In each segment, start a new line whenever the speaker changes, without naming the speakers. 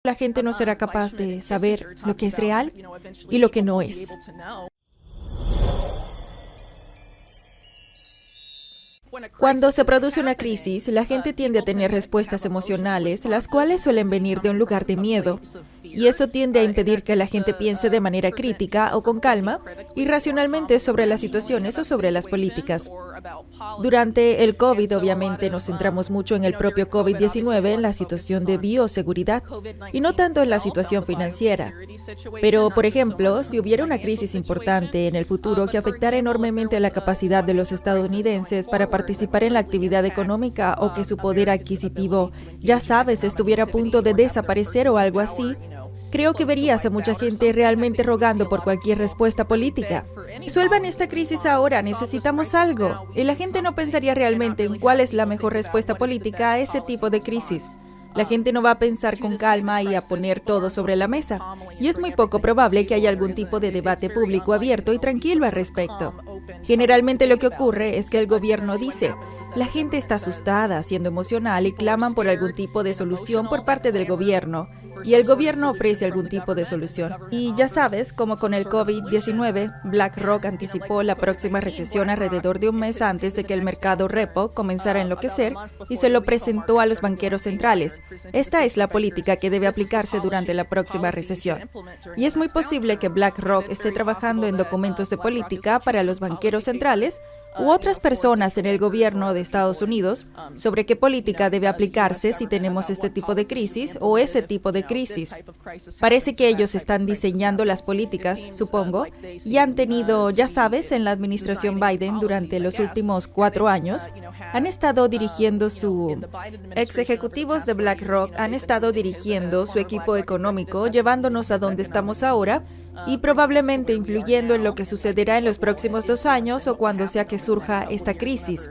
la gente no será capaz de saber lo que es real y lo que no es. Cuando se produce una crisis, la gente tiende a tener respuestas emocionales, las cuales suelen venir de un lugar de miedo. Y eso tiende a impedir que la gente piense de manera crítica o con calma y racionalmente sobre las situaciones o sobre las políticas. Durante el COVID, obviamente, nos centramos mucho en el propio COVID-19, en la situación de bioseguridad, y no tanto en la situación financiera. Pero, por ejemplo, si hubiera una crisis importante en el futuro que afectara enormemente la capacidad de los estadounidenses para participar en la actividad económica o que su poder adquisitivo, ya sabes, estuviera a punto de desaparecer o algo así, creo que verías a mucha gente realmente rogando por cualquier respuesta política. Resuelvan esta crisis ahora, necesitamos algo. Y la gente no pensaría realmente en cuál es la mejor respuesta política a ese tipo de crisis. La gente no va a pensar con calma y a poner todo sobre la mesa. Y es muy poco probable que haya algún tipo de debate público abierto y tranquilo al respecto. Generalmente lo que ocurre es que el gobierno dice, la gente está asustada, siendo emocional y claman por algún tipo de solución por parte del gobierno. Y el gobierno ofrece algún tipo de solución. Y ya sabes, como con el COVID-19, BlackRock anticipó la próxima recesión alrededor de un mes antes de que el mercado repo comenzara a enloquecer y se lo presentó a los banqueros centrales. Esta es la política que debe aplicarse durante la próxima recesión. Y es muy posible que BlackRock esté trabajando en documentos de política para los banqueros centrales u otras personas en el gobierno de Estados Unidos sobre qué política debe aplicarse si tenemos este tipo de crisis o ese tipo de crisis. Parece que ellos están diseñando las políticas, supongo, y han tenido, ya sabes, en la administración Biden durante los últimos 4 años, han estado dirigiendo ex ejecutivos de BlackRock han estado dirigiendo su equipo económico, llevándonos a donde estamos ahora, y probablemente influyendo en lo que sucederá en los próximos 2 años o cuando sea que surja esta crisis.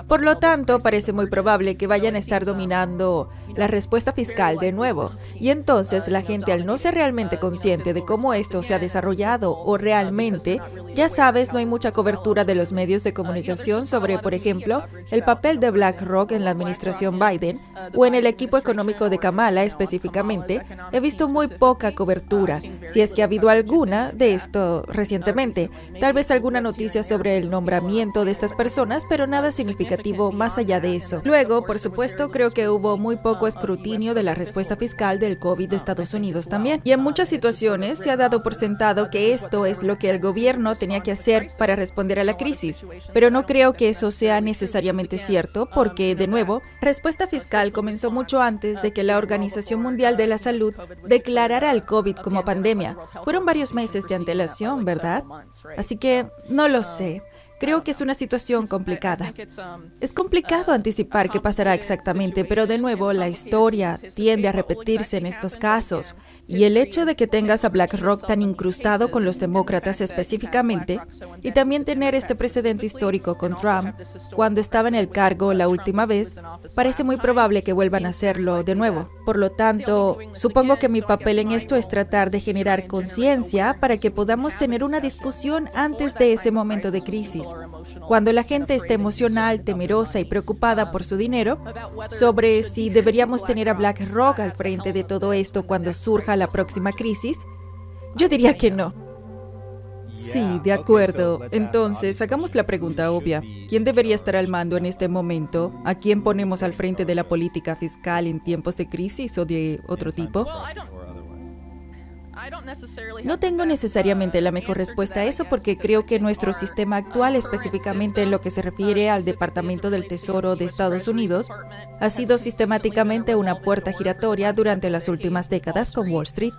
Por lo tanto, parece muy probable que vayan a estar dominando la respuesta fiscal de nuevo. Y entonces la gente, al no ser realmente consciente de cómo esto se ha desarrollado o realmente, ya sabes, no hay mucha cobertura de los medios de comunicación sobre, por ejemplo, el papel de BlackRock en la administración Biden o en el equipo económico de Kamala específicamente. He visto muy poca cobertura, si es que ha habido alguna de esto recientemente. Tal vez alguna noticia sobre el nombramiento de estas personas, pero nada significativo más allá de eso. Luego, por supuesto, creo que hubo muy poco escrutinio de la respuesta fiscal del COVID de Estados Unidos también. Y en muchas situaciones se ha dado por sentado que esto es lo que el gobierno tenía que hacer para responder a la crisis. Pero no creo que eso sea necesariamente cierto porque, de nuevo, la respuesta fiscal comenzó mucho antes de que la Organización Mundial de la Salud declarara el COVID como pandemia. Fueron varios meses de antelación, ¿verdad? Así que no lo sé. Creo que es una situación complicada. Es complicado anticipar qué pasará exactamente, pero de nuevo la historia tiende a repetirse en estos casos. Y el hecho de que tengas a BlackRock tan incrustado con los demócratas específicamente, y también tener este precedente histórico con Trump, cuando estaba en el cargo la última vez, parece muy probable que vuelvan a hacerlo de nuevo. Por lo tanto, supongo que mi papel en esto es tratar de generar conciencia para que podamos tener una discusión antes de ese momento de crisis. Cuando la gente esté emocional, temerosa y preocupada por su dinero, sobre si deberíamos tener a BlackRock al frente de todo esto cuando surja la próxima crisis, yo diría que no. Sí, de acuerdo. Entonces, hagamos la pregunta obvia. ¿Quién debería estar al mando en este momento? ¿A quién ponemos al frente de la política fiscal en tiempos de crisis o de otro tipo? No tengo necesariamente la mejor respuesta a eso porque creo que nuestro sistema actual, específicamente en lo que se refiere al Departamento del Tesoro de Estados Unidos, ha sido sistemáticamente una puerta giratoria durante las últimas décadas con Wall Street.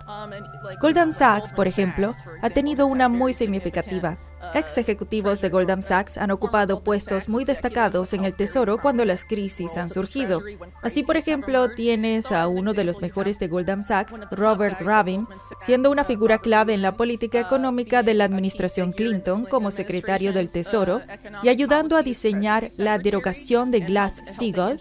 Goldman Sachs, por ejemplo, ha tenido una muy significativa. Ex ejecutivos de Goldman Sachs han ocupado puestos muy destacados en el Tesoro cuando las crisis han surgido. Así, por ejemplo, tienes a uno de los mejores de Goldman Sachs, Robert Rabin, siendo una figura clave en la política económica de la administración Clinton como secretario del Tesoro y ayudando a diseñar la derogación de Glass-Steagall,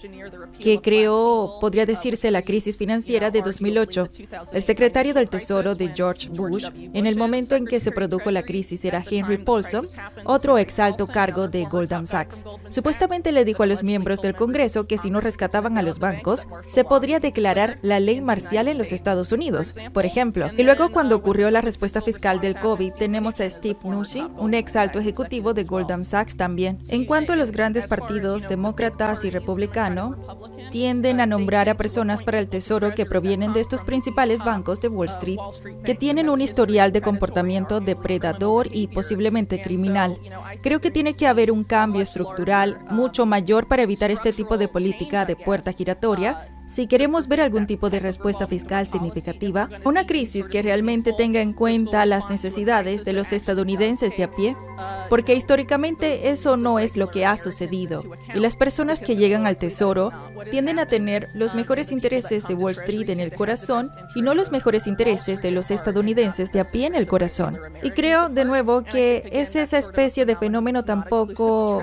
que creó, podría decirse, la crisis financiera de 2008. El secretario del Tesoro de George Bush, en el momento en que se produjo la crisis, era Henry Paulson, otro ex alto cargo de Goldman Sachs. Supuestamente le dijo a los miembros del Congreso que si no rescataban a los bancos, se podría declarar la ley marcial en los Estados Unidos, por ejemplo. Y luego, cuando ocurrió la respuesta fiscal del COVID, tenemos a Steve Mnuchin, un ex alto ejecutivo de Goldman Sachs también. En cuanto a los grandes partidos, demócratas y republicano, tienden a nombrar a personas para el tesoro que provienen de estos principales bancos de Wall Street, que tienen un historial de comportamiento depredador y posiblemente criminal. Creo que tiene que haber un cambio estructural mucho mayor para evitar este tipo de política de puerta giratoria si queremos ver algún tipo de respuesta fiscal significativa, una crisis que realmente tenga en cuenta las necesidades de los estadounidenses de a pie, porque históricamente eso no es lo que ha sucedido, y las personas que llegan al tesoro tienden a tener los mejores intereses de Wall Street en el corazón y no los mejores intereses de los estadounidenses de a pie en el corazón. Y creo, de nuevo, que es esa especie de fenómeno tampoco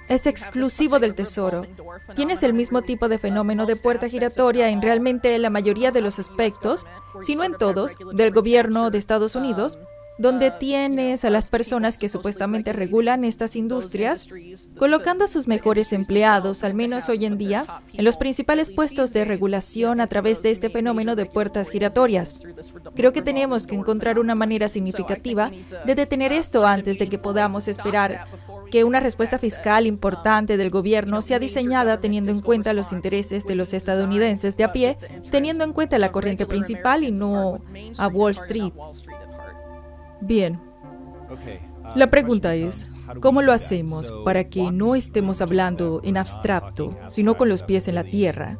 es exclusivo del tesoro. Tienes el mismo tipo de fenómeno de puerta giratoria en realmente la mayoría de los aspectos, si no en todos, del gobierno de Estados Unidos, donde tienes a las personas que supuestamente regulan estas industrias, colocando a sus mejores empleados, al menos hoy en día, en los principales puestos de regulación a través de este fenómeno de puertas giratorias. Creo que tenemos que encontrar una manera significativa de detener esto antes de que podamos esperar que una respuesta fiscal importante del gobierno sea diseñada teniendo en cuenta los intereses de los estadounidenses de a pie, teniendo en cuenta la corriente principal y no a Wall Street. Bien. La pregunta es, ¿cómo lo hacemos para que no estemos hablando en abstracto, sino con los pies en la tierra?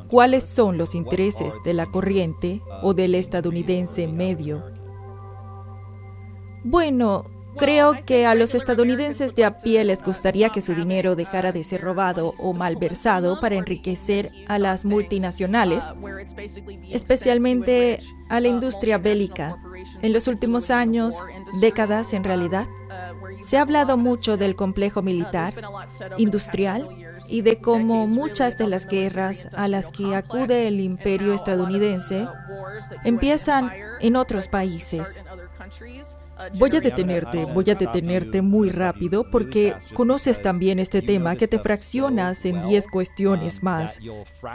¿Cuáles son los intereses de la corriente o del estadounidense medio? Bueno, creo que a los estadounidenses de a pie les gustaría que su dinero dejara de ser robado o malversado para enriquecer a las multinacionales, especialmente a la industria bélica. En los últimos años, décadas en realidad, se ha hablado mucho del complejo militar, industrial, y de cómo muchas de las guerras a las que acude el imperio estadounidense empiezan en otros países. Voy a detenerte muy rápido porque conoces también este tema que te fraccionas en 10 cuestiones más,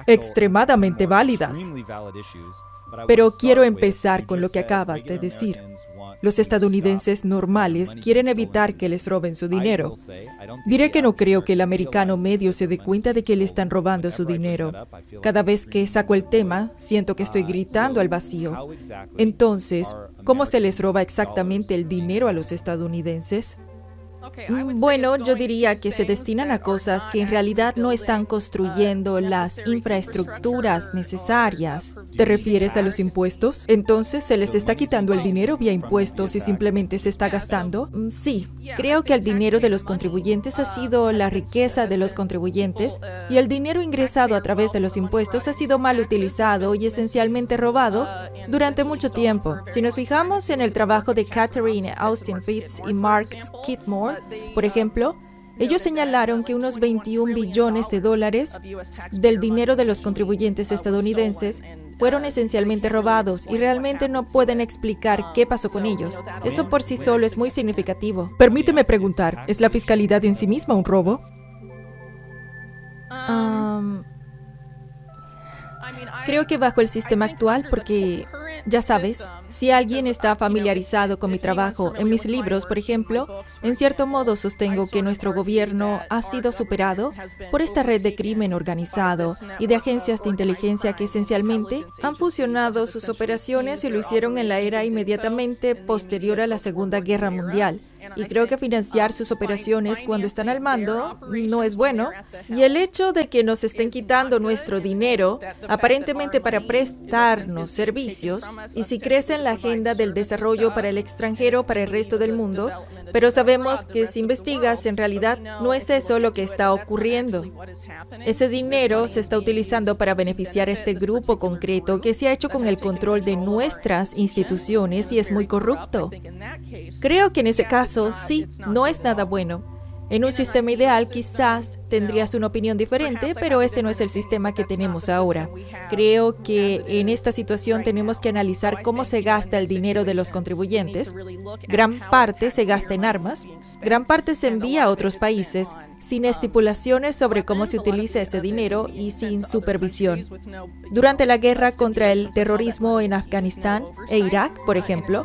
extremadamente válidas. Pero quiero empezar con lo que acabas de decir. Los estadounidenses normales quieren evitar que les roben su dinero. Diré que no creo que el americano medio se dé cuenta de que le están robando su dinero. Cada vez que saco el tema, siento que estoy gritando al vacío. Entonces, ¿cómo se les roba exactamente el dinero a los estadounidenses? Bueno, yo diría que se destinan a cosas que en realidad no están construyendo las infraestructuras necesarias. ¿Te refieres a los impuestos? Entonces, ¿se les está quitando el dinero vía impuestos y simplemente se está gastando? Sí, creo que el dinero de los contribuyentes ha sido la riqueza de los contribuyentes y el dinero ingresado a través de los impuestos ha sido mal utilizado y esencialmente robado durante mucho tiempo. Si nos fijamos en el trabajo de Catherine Austin Fitts y Mark Skidmore, por ejemplo, ellos señalaron que unos 21 billones de dólares del dinero de los contribuyentes estadounidenses fueron esencialmente robados y realmente no pueden explicar qué pasó con ellos. Eso por sí solo es muy significativo. Permíteme preguntar, ¿es la fiscalidad en sí misma un robo? Creo que bajo el sistema actual, porque, ya sabes, si alguien está familiarizado con mi trabajo en mis libros, por ejemplo, en cierto modo sostengo que nuestro gobierno ha sido superado por esta red de crimen organizado y de agencias de inteligencia que esencialmente han fusionado sus operaciones y lo hicieron en la era inmediatamente posterior a la Segunda Guerra Mundial. Y creo que financiar sus operaciones cuando están al mando no es bueno. Y el hecho de que nos estén quitando nuestro dinero, aparentemente para prestarnos servicios, y si crece en la agenda del desarrollo para el extranjero, para el resto del mundo, pero sabemos que si investigas, en realidad no es eso lo que está ocurriendo. Ese dinero se está utilizando para beneficiar a este grupo concreto que se ha hecho con el control de nuestras instituciones y es muy corrupto. Creo que en ese caso, sí, no es nada bueno. En un sistema ideal quizás tendrías una opinión diferente, pero ese no es el sistema que tenemos ahora. Creo que en esta situación tenemos que analizar cómo se gasta el dinero de los contribuyentes. Gran parte se gasta en armas, gran parte se envía a otros países sin estipulaciones sobre cómo se utiliza ese dinero y sin supervisión. Durante la guerra contra el terrorismo en Afganistán e Irak, por ejemplo,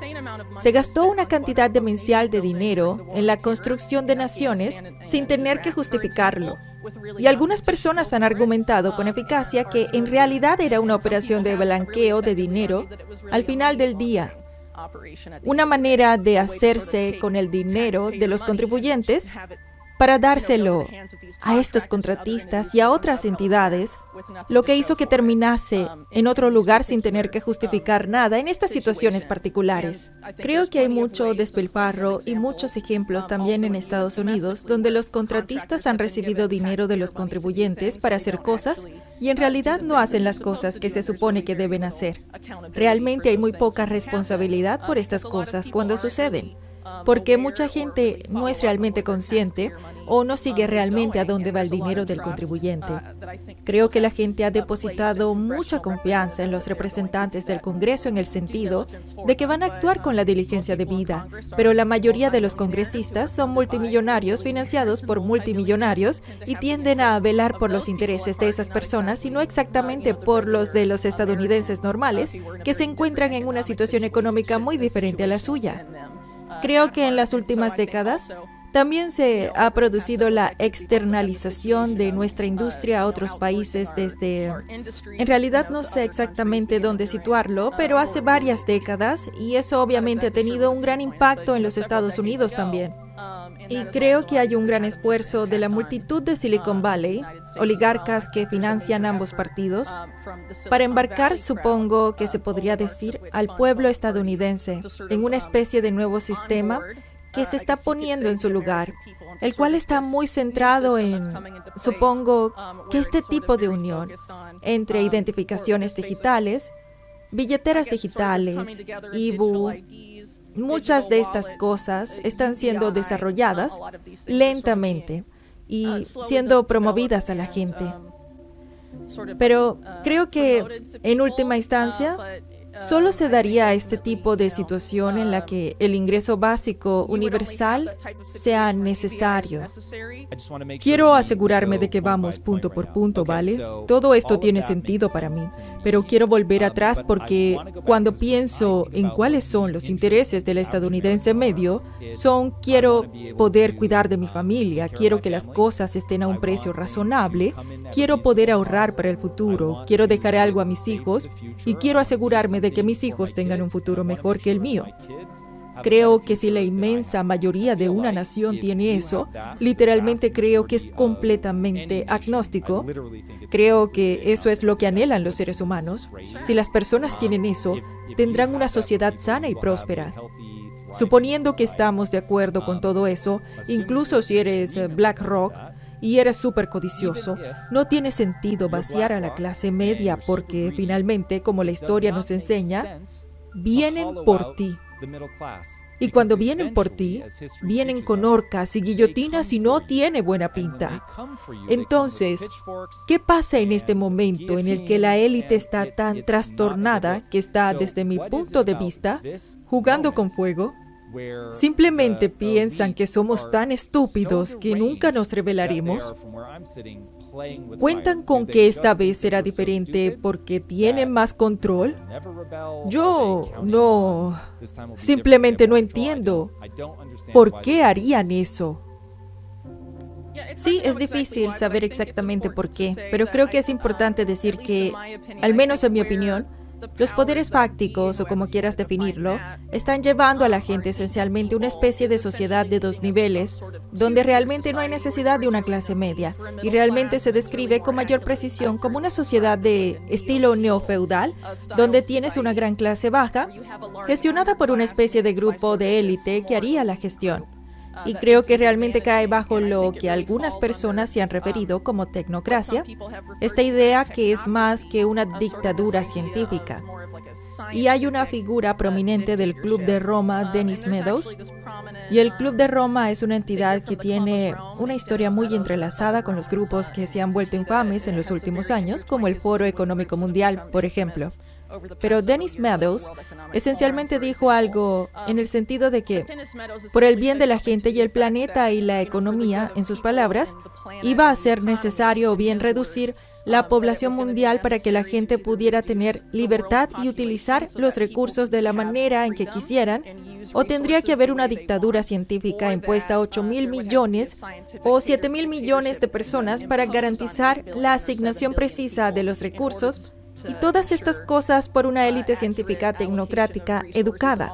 se gastó una cantidad demencial de dinero en la construcción de naciones sin tener que justificarlo. Y algunas personas han argumentado con eficacia que en realidad era una operación de blanqueo de dinero al final del día. Una manera de hacerse con el dinero de los contribuyentes para dárselo a estos contratistas y a otras entidades, lo que hizo que terminase en otro lugar sin tener que justificar nada en estas situaciones particulares. Creo que hay mucho despilfarro y muchos ejemplos también en Estados Unidos donde los contratistas han recibido dinero de los contribuyentes para hacer cosas y en realidad no hacen las cosas que se supone que deben hacer. Realmente hay muy poca responsabilidad por estas cosas cuando suceden, porque mucha gente no es realmente consciente o no sigue realmente a dónde va el dinero del contribuyente. Creo que la gente ha depositado mucha confianza en los representantes del Congreso en el sentido de que van a actuar con la diligencia debida, pero la mayoría de los congresistas son multimillonarios financiados por multimillonarios y tienden a velar por los intereses de esas personas y no exactamente por los de los estadounidenses normales que se encuentran en una situación económica muy diferente a la suya. Creo que en las últimas décadas también se ha producido la externalización de nuestra industria a otros países desde... En realidad no sé exactamente dónde situarlo, pero hace varias décadas y eso obviamente ha tenido un gran impacto en los Estados Unidos también. Y creo que hay un gran esfuerzo de la multitud de Silicon Valley, oligarcas que financian ambos partidos, para embarcar, supongo que se podría decir, al pueblo estadounidense en una especie de nuevo sistema que se está poniendo en su lugar, el cual está muy centrado en, supongo, que este tipo de unión entre identificaciones digitales, billeteras digitales, IBU, muchas de estas cosas están siendo desarrolladas lentamente y siendo promovidas a la gente. Pero creo que, en última instancia, solo se daría este tipo de situación en la que el ingreso básico universal sea necesario. Quiero asegurarme de que vamos punto por punto, ¿vale? Todo esto tiene sentido para mí, pero quiero volver atrás porque cuando pienso en cuáles son los intereses del estadounidense medio, quiero poder cuidar de mi familia, quiero que las cosas estén a un precio razonable, quiero poder ahorrar para el futuro, quiero dejar algo a mis hijos y quiero asegurarme de que mis hijos tengan un futuro mejor que el mío. Creo que si la inmensa mayoría de una nación tiene eso, literalmente creo que es completamente agnóstico. Creo que eso es lo que anhelan los seres humanos. Si las personas tienen eso, tendrán una sociedad sana y próspera. Suponiendo que estamos de acuerdo con todo eso, incluso si eres BlackRock y eres súper codicioso, no tiene sentido vaciar a la clase media porque finalmente, como la historia nos enseña, vienen por ti. Y cuando vienen por ti, vienen con horcas y guillotinas y no tiene buena pinta. Entonces, ¿qué pasa en este momento en el que la élite está tan trastornada que está, desde mi punto de vista, jugando con fuego? Simplemente piensan que somos tan estúpidos que nunca nos rebelaremos. ¿Cuentan con que esta vez será diferente porque tienen más control? Yo simplemente no entiendo por qué harían eso. Sí, es difícil saber exactamente por qué, pero creo que es importante decir que, al menos en mi opinión, los poderes fácticos, o como quieras definirlo, están llevando a la gente esencialmente a una especie de sociedad de dos niveles, donde realmente no hay necesidad de una clase media, y realmente se describe con mayor precisión como una sociedad de estilo neofeudal, donde tienes una gran clase baja, gestionada por una especie de grupo de élite que haría la gestión. Y creo que realmente cae bajo lo que algunas personas se han referido como tecnocracia, esta idea que es más que una dictadura científica. Y hay una figura prominente del Club de Roma, Dennis Meadows, y el Club de Roma es una entidad que tiene una historia muy entrelazada con los grupos que se han vuelto infames en los últimos años, como el Foro Económico Mundial, por ejemplo. Pero Dennis Meadows esencialmente dijo algo en el sentido de que, por el bien de la gente y el planeta y la economía, en sus palabras, iba a ser necesario o bien reducir la población mundial para que la gente pudiera tener libertad y utilizar los recursos de la manera en que quisieran, o tendría que haber una dictadura científica impuesta a 8.000 millones o 7.000 millones de personas para garantizar la asignación precisa de los recursos. Y todas estas cosas por una élite científica tecnocrática educada.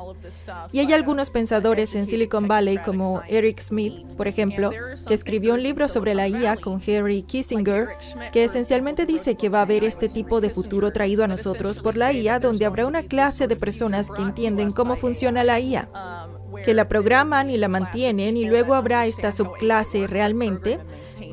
Y hay algunos pensadores en Silicon Valley como Eric Schmidt, por ejemplo, que escribió un libro sobre la IA con Henry Kissinger, que esencialmente dice que va a haber este tipo de futuro traído a nosotros por la IA, donde habrá una clase de personas que entienden cómo funciona la IA, que la programan y la mantienen, y luego habrá esta subclase realmente.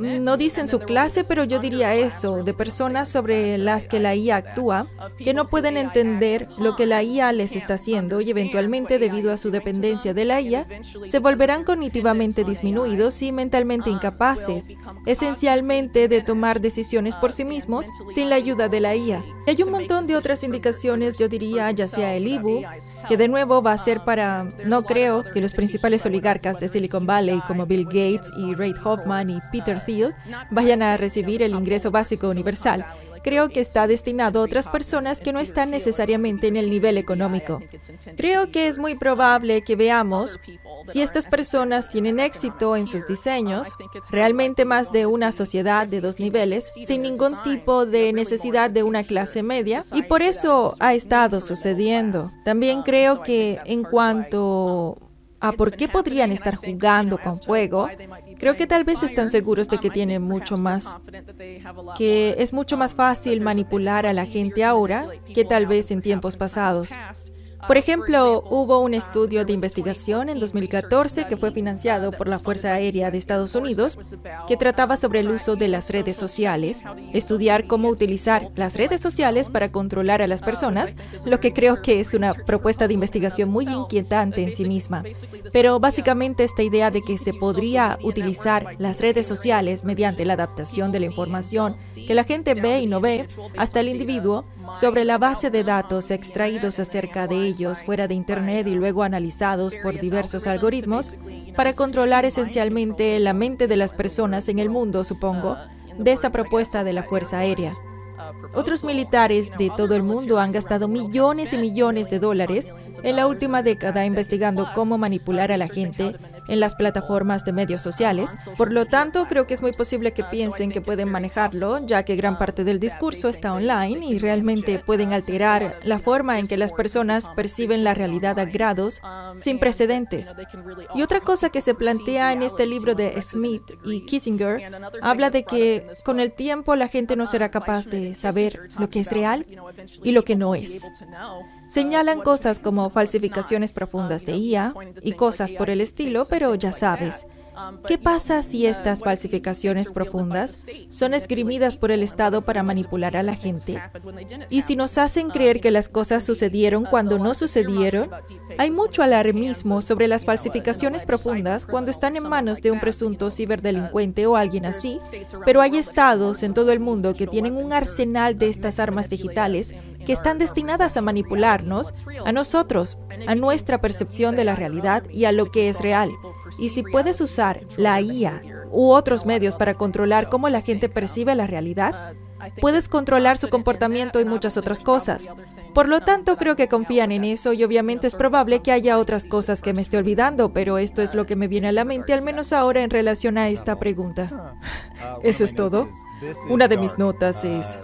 No dicen subclase, pero yo diría eso, de personas sobre las que la IA actúa, que no pueden entender lo que la IA les está haciendo y eventualmente, debido a su dependencia de la IA, se volverán cognitivamente disminuidos y mentalmente incapaces, esencialmente de tomar decisiones por sí mismos sin la ayuda de la IA. Y hay un montón de otras indicaciones, yo diría, ya sea el IBU, que de nuevo va a ser para, no creo que los principales oligarcas de Silicon Valley como Bill Gates y Reid Hoffman y Peter Thiel vayan a recibir el ingreso básico universal. Creo que está destinado a otras personas que no están necesariamente en el nivel económico. Creo que es muy probable que veamos, si estas personas tienen éxito en sus diseños, realmente más de una sociedad de dos niveles, sin ningún tipo de necesidad de una clase media, y por eso ha estado sucediendo. También creo que en cuanto a por qué podrían estar jugando con fuego, creo que tal vez están seguros de que tienen mucho más, que es mucho más fácil manipular a la gente ahora que tal vez en tiempos pasados. Por ejemplo, hubo un estudio de investigación en 2014 que fue financiado por la Fuerza Aérea de Estados Unidos que trataba sobre el uso de las redes sociales, estudiar cómo utilizar las redes sociales para controlar a las personas, lo que creo que es una propuesta de investigación muy inquietante en sí misma. Pero básicamente esta idea de que se podría utilizar las redes sociales mediante la adaptación de la información que la gente ve y no ve hasta el individuo sobre la base de datos extraídos acerca de ellos fuera de Internet y luego analizados por diversos algoritmos para controlar esencialmente la mente de las personas en el mundo, supongo, de esa propuesta de la Fuerza Aérea. Otros militares de todo el mundo han gastado millones y millones de dólares en la última década investigando cómo manipular a la gente en las plataformas de medios sociales. Por lo tanto, creo que es muy posible que piensen que pueden manejarlo, ya que gran parte del discurso está online y realmente pueden alterar la forma en que las personas perciben la realidad a grados sin precedentes. Y otra cosa que se plantea en este libro de Smith y Kissinger habla de que con el tiempo la gente no será capaz de saber lo que es real y lo que no es. Señalan cosas como falsificaciones profundas de IA y cosas por el estilo, pero ya sabes, ¿qué pasa si estas falsificaciones profundas son esgrimidas por el Estado para manipular a la gente? Y si nos hacen creer que las cosas sucedieron cuando no sucedieron, hay mucho alarmismo sobre las falsificaciones profundas cuando están en manos de un presunto ciberdelincuente o alguien así, pero hay estados en todo el mundo que tienen un arsenal de estas armas digitales que están destinadas a manipularnos, a nosotros, a nuestra percepción de la realidad y a lo que es real. Y si puedes usar la IA u otros medios para controlar cómo la gente percibe la realidad, puedes controlar su comportamiento y muchas otras cosas. Por lo tanto, creo que confían en eso y obviamente es probable que haya otras cosas que me esté olvidando, pero esto es lo que me viene a la mente, al menos ahora en relación a esta pregunta. ¿Eso es todo? Una de mis notas es: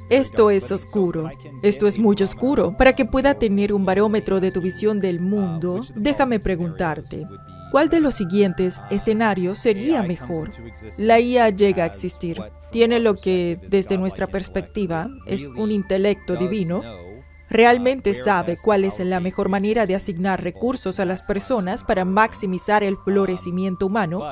esto es oscuro. Esto es muy oscuro. Para que pueda tener un barómetro de tu visión del mundo, déjame preguntarte, ¿cuál de los siguientes escenarios sería mejor? La IA llega a existir. Tiene lo que, desde nuestra perspectiva, es un intelecto divino. realmente sabe cuál es la mejor manera de asignar recursos a las personas para maximizar el florecimiento humano,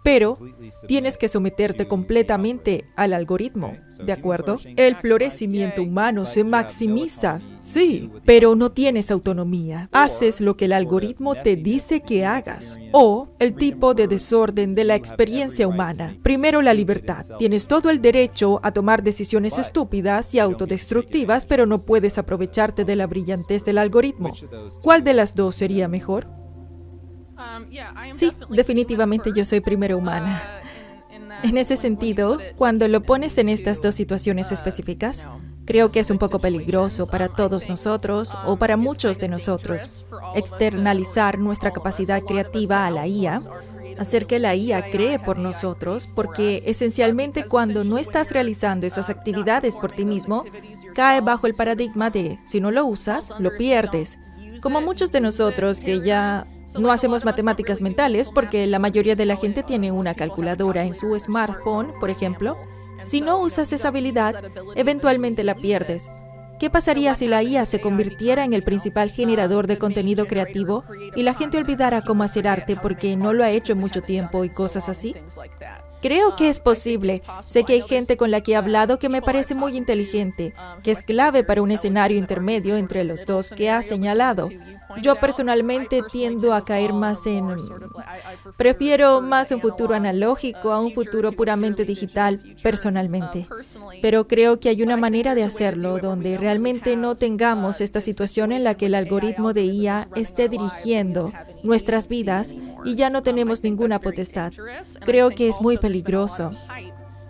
pero tienes que someterte completamente al algoritmo, ¿de acuerdo? El florecimiento humano se maximiza, sí, pero no tienes autonomía. Haces lo que el algoritmo te dice que hagas, o el tipo de desorden de la experiencia humana. Primero, la libertad. Tienes todo el derecho a tomar decisiones estúpidas y autodestructivas, pero no puedes aprovecharte de la brillantez del algoritmo. ¿Cuál de las dos sería mejor? Sí, definitivamente yo soy primero humana. En ese sentido, cuando lo pones en estas dos situaciones específicas, creo que es un poco peligroso para todos nosotros o para muchos de nosotros externalizar nuestra capacidad creativa a la IA, hacer que la IA cree por nosotros, porque esencialmente cuando no estás realizando esas actividades por ti mismo, cae bajo el paradigma de si no lo usas, lo pierdes. Como muchos de nosotros que ya no hacemos matemáticas mentales porque la mayoría de la gente tiene una calculadora en su smartphone, por ejemplo. Si no usas esa habilidad, eventualmente la pierdes. ¿Qué pasaría si la IA se convirtiera en el principal generador de contenido creativo y la gente olvidara cómo hacer arte porque no lo ha hecho en mucho tiempo y cosas así? Creo que es posible. Sé que hay gente con la que he hablado que me parece muy inteligente, que es clave para un escenario intermedio entre los dos que has señalado. Yo personalmente tiendo a caer más en... Prefiero más un futuro analógico a un futuro puramente digital, personalmente. Pero creo que hay una manera de hacerlo donde realmente no tengamos esta situación en la que el algoritmo de IA esté dirigiendo nuestras vidas y ya no tenemos ninguna potestad. Creo que es muy peligroso.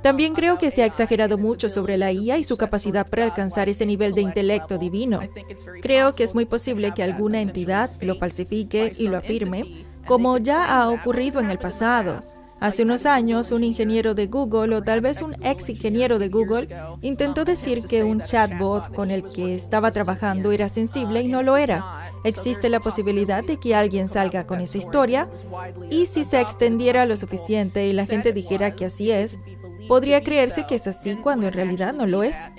También creo que se ha exagerado mucho sobre la IA y su capacidad para alcanzar ese nivel de intelecto divino. Creo que es muy posible que alguna entidad lo falsifique y lo afirme, como ya ha ocurrido en el pasado. Hace unos años, un ingeniero de Google, o tal vez un ex ingeniero de Google, intentó decir que un chatbot con el que estaba trabajando era sensible y no lo era. Existe la posibilidad de que alguien salga con esa historia, y si se extendiera lo suficiente y la gente dijera que así es, podría creerse que es así cuando en realidad no lo es.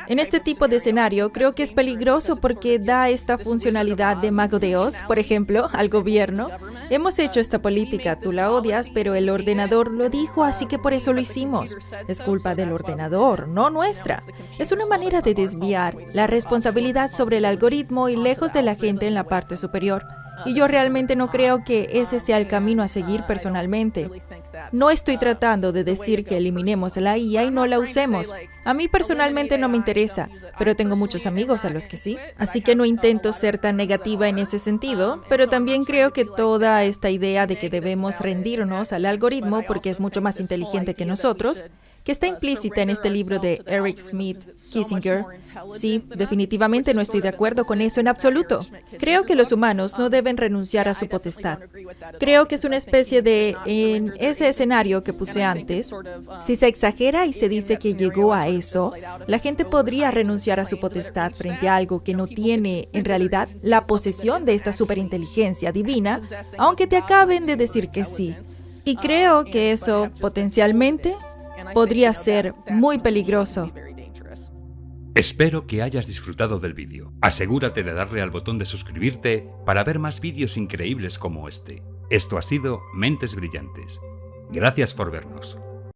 En este tipo de escenario creo que es peligroso porque da esta funcionalidad de mago de Oz, por ejemplo, al gobierno. Hemos hecho esta política, tú la odias, pero el ordenador lo dijo, así que por eso lo hicimos. Es culpa del ordenador, no nuestra. Es una manera de desviar la responsabilidad sobre el algoritmo y lejos de la gente en la parte superior. Y yo realmente no creo que ese sea el camino a seguir personalmente. No estoy tratando de decir que eliminemos la IA y no la usemos. A mí personalmente no me interesa, pero tengo muchos amigos a los que sí. Así que no intento ser tan negativa en ese sentido, pero también creo que toda esta idea de que debemos rendirnos al algoritmo porque es mucho más inteligente que nosotros, que está implícita en este libro de Eric Schmidt Kissinger. Sí, definitivamente no estoy de acuerdo con eso en absoluto. Creo que los humanos no deben renunciar a su potestad. Creo que es una especie de, en ese escenario que puse antes, si se exagera y se dice que llegó a eso, la gente podría renunciar a su potestad frente a algo que no tiene, en realidad, la posesión de esta superinteligencia divina, aunque te acaben de decir que sí. Y creo que eso, potencialmente, podría ser muy peligroso.
Espero que hayas disfrutado del vídeo. Asegúrate de darle al botón de suscribirte para ver más vídeos increíbles como este. Esto ha sido Mentes Brillantes. Gracias por vernos.